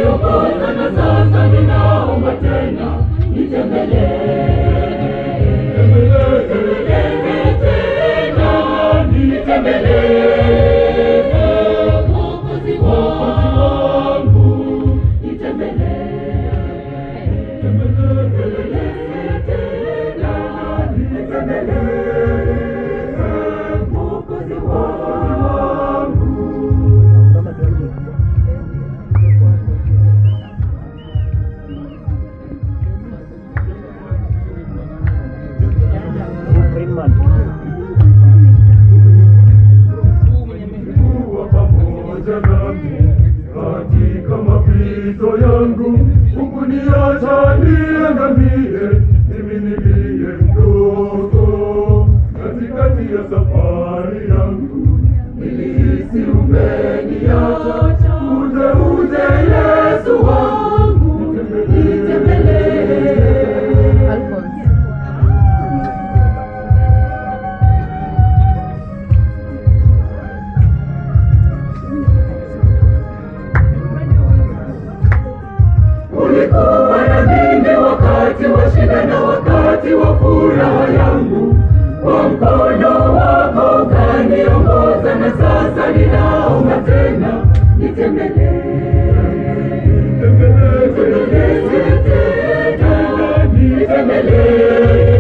ukaniongoza, na sasa ninaomba tena nitembelee. Mwokozi wangu, nitembelee. Mwokozi wangu. Kuwa pamoja nami katika mapito yangu, hukuniacha niangamie, mimi niliye mdogo. Katikati ya safari yangu nilihisi umeniacha. Uje Yesu wangu, nitembelee. Ulikuwa na mimi wakati wa shida na wakati wa furaha yangu, kwa mkono wako ukaniongoza, na sasa ninaomba tena nitembelee. Nitembelee.